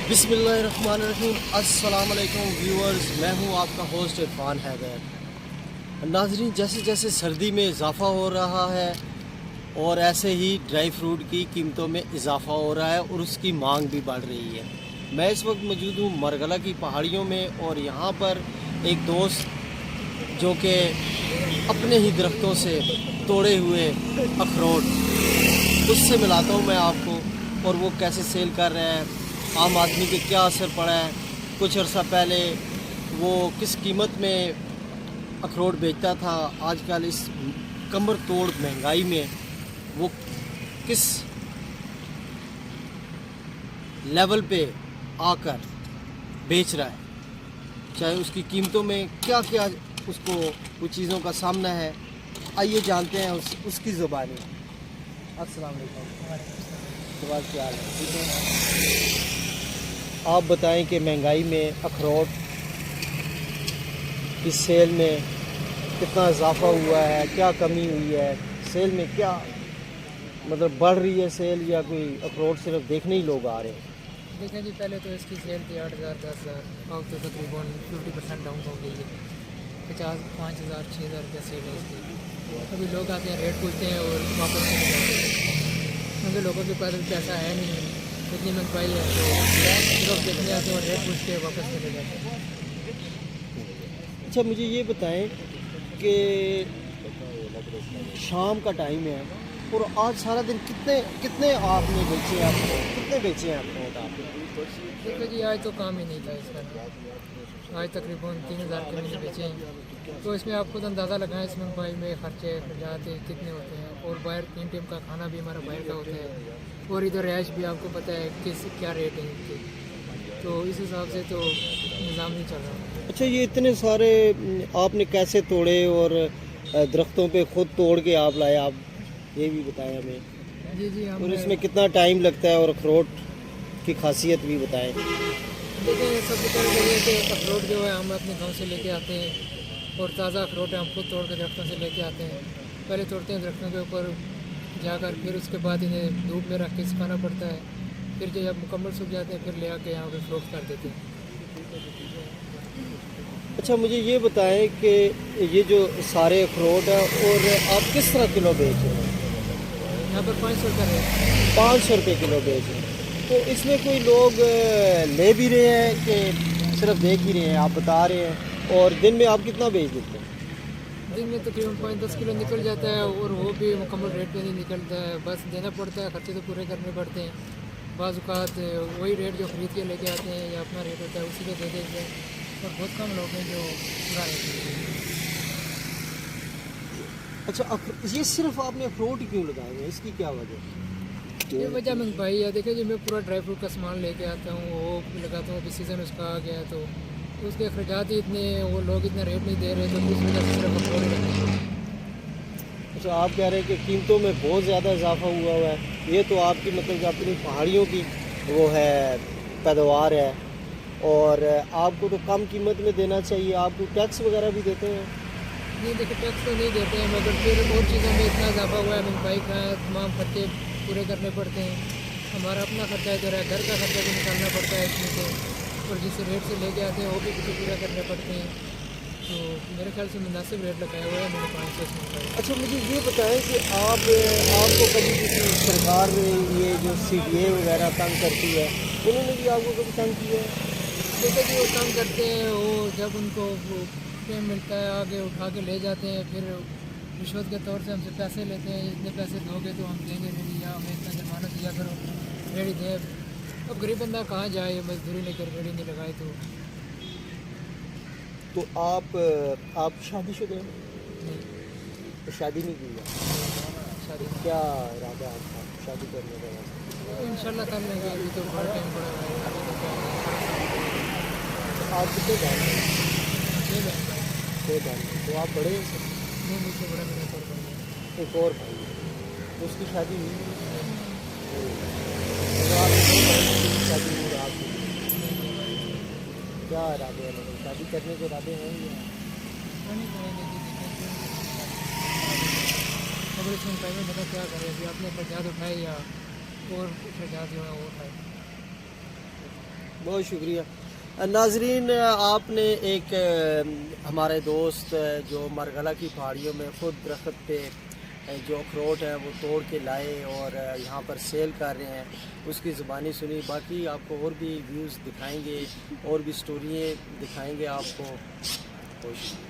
बिस्मिल्लाहिर्रहमानिर्रहीम। अस्सलाम वालेकुम व्यूअर्स, मैं हूं आपका होस्ट इरफान हैदर। नाज़रीन, जैसे जैसे सर्दी में इजाफ़ा हो रहा है और ऐसे ही ड्राई फ्रूट की कीमतों में इजाफ़ा हो रहा है और उसकी मांग भी बढ़ रही है। मैं इस वक्त मौजूद हूं मरगला की पहाड़ियों में और यहाँ पर एक दोस्त जो कि अपने ही दरख्तों से तोड़े हुए अखरोट, उससे मिलाता हूँ मैं आपको, और वो कैसे सेल कर रहे हैं, आम आदमी पे क्या असर पड़ा है। कुछ अर्सा पहले वो किस कीमत में अखरोट बेचता था, आजकल इस कमर तोड़ महंगाई में वो किस लेवल पे आकर बेच रहा है, चाहे उसकी कीमतों में क्या क्या उसको कुछ चीज़ों का सामना है। आइए जानते हैं उसकी ज़ुबानी। अस्सलाम वालेकुम। सवाल क्या हाल है? ठीक है, आप बताएं कि महंगाई में अखरोट की सेल में कितना इजाफा हुआ है, क्या कमी हुई है सेल में, क्या मतलब बढ़ रही है सेल या कोई अखरोट सिर्फ देखने ही लोग आ रहे हैं? देखें जी, पहले तो इसकी सेल थी 8,000 10,000, अब तो तकरीबन 50% डाउन हो गई है। 50 5,000 6,000 रुपये सेल है इसकी। अभी लोग आते हैं, रेट पूछते हैं और वापस चले जाते हैं, क्योंकि लोगों के पास पैसा है नहीं, इतनी महंगाई है तो लोग देखने आते हैं और रेट पूछ के वापस चले जाते हैं। अच्छा, मुझे ये बताएं कि शाम का टाइम है और आज सारा दिन कितने कितने आपने बेचे हैं, कितने बेचे हैं अखरोट आपने? देखिए जी, आज तो काम ही नहीं था इसका। आज तकरीबन 3,000 के मैंने बेचे हैं, तो इसमें आप खुद अंदाज़ा लगाएं इसमें महंगाई में खर्चे खर्चाते कितने होते हैं, और बाहर 3 टाइम का खाना भी हमारा बाहर का होता है, और इधर रहायश भी आपको पता है किस क्या रेट है इनके, तो इस हिसाब से तो निज़ाम नहीं चल रहा। अच्छा, ये इतने सारे आपने कैसे तोड़े और दरख्तों पे खुद तोड़ के आप लाए, आप ये भी बताएं हमें। जी जी, और हम इसमें कितना टाइम लगता है और अखरोट की खासियत भी बताएं। देखिए, सबसे पहले तो ये कि अखरोट जो है हम अपने गांव से लेके आते हैं, और ताज़ा अखरोट है हम खुद तोड़ कर दरख्तों से लेके आते हैं। पहले तोड़ते हैं दरख्तों के ऊपर जाकर, फिर उसके बाद इन्हें धूप में रख के सुखाना पड़ता है, फिर जब मुकम्मल सूख जाते हैं फिर ले आके यहाँ पे फरोख्त कर देते हैं। अच्छा, मुझे ये बताएं कि ये जो सारे अखरोट है और आप किस तरह किलो बेच रहे हैं? यहाँ पर 500 रुपये रेट। 500 रुपये किलो बेच रहे हैं। तो इसमें कोई लोग ले भी रहे हैं कि सिर्फ देख ही रहे हैं, आप बता रहे हैं? और दिन में आप कितना बेच देते हैं? दिन में तकरीबन 5-10 किलो निकल जाता है, और वो भी मुकम्मल रेट पे नहीं निकलता है, बस देना पड़ता है, खर्चे तो पूरे करने पड़ते हैं। बाज़ औक़ात वही रेट जो ख़रीद के लेके आते हैं या अपना रेट होता है उसी पे दे देते हैं, और बहुत कम लोग हैं जो पूरा रेट देते हैं। अच्छा, ये सिर्फ आपने अखरोट ही क्यों लगाए हैं, इसकी क्या वजह? ये वजह महंगाई है। देखिए जी, मैं पूरा ड्राई फ्रूट का सामान लेके आता हूँ, वो लगाता हूँ, अभी सीज़न उसका आ गया है तो उसके अखराजात ही इतने, वो लोग इतना रेट नहीं दे रहे, तो उस वजह से सिर्फ अखरोट लगाते हैं। अच्छा, आप कह रहे हैं कि कीमतों में बहुत ज़्यादा इजाफा हुआ है। ये तो आपकी मतलब अपनी पहाड़ियों की वो है पैदावार है, और आपको तो कम कीमत में देना चाहिए। आपको टैक्स वगैरह भी देते हैं? नहीं, देखिए टैक्स तो नहीं देते हैं, मगर फिर और चीज़ों में इतना इजाफा हुआ है, महंगाई का है, तमाम खर्चे पूरे करने पड़ते हैं। हमारा अपना खर्चा इधर है, घर का खर्चा भी निकालना पड़ता है इसमें से, और जिस रेट से लेके आते हैं वो भी कुछ पूरा करने पड़ते हैं, तो मेरे ख्याल से मुनासिब रेट लगाया हुआ है मैंने 500 इसमें का। अच्छा, मुझे ये बताएं कि आपको कभी किसी सरकार ने ये जो CDA वगैरह तंग करती है, उन्होंने भी आपको कभी तंग किया है? देखिए जी, वो काम करते हैं, वो जब उनको पेम मिलता है आगे उठा के ले जाते हैं, फिर रिश्वत के तौर से हमसे पैसे लेते हैं, इतने पैसे दोगे तो हम देंगे रेडी, या हमें इतना जुर्माना दिया करो, रेडी दें। अब गरीब बंदा कहाँ जाए, मजदूरी नहीं कर, रेडी नहीं लगाए तो आप शादीशुदा हैं? नहीं, तो शादी नहीं की है? शादी क्या इरादा है आपका शादी करने का? इंशाल्लाह कर लेंगे, अभी तो बड़ा टाइम पड़ा हुआ है, अभी तो क्या है। आप कितने बहन हैं? 6 बहन। 6 बहन। तो आप बड़े हैं सब? नहीं, मुझसे बड़ा मेरा तो भाई है। एक और भाई है, तो उसकी शादी हुई नहीं? तो आपकी 2 बहनों की शादी हुई, आपकी क्या इरादे हैं, मतलब शादी करने के इरादे हैं या? नहीं करेंगे जी, देखिए अगर इसमें टाइम बता क्या करें, अभी आपने खर्चात उठाए या और खर्चात जो है वो उठाए। बहुत शुक्रिया। नाजरीन, आपने एक हमारे दोस्त जो मरगला की पहाड़ियों में खुद दरख्त पे जो अखरोट हैं वो तोड़ के लाए और यहाँ पर सेल कर रहे हैं, उसकी ज़ुबानी सुनी। बाकी आपको और भी व्यूज़ दिखाएंगे और भी स्टोरियाँ दिखाएंगे आपको। बहुत शुक्रिया।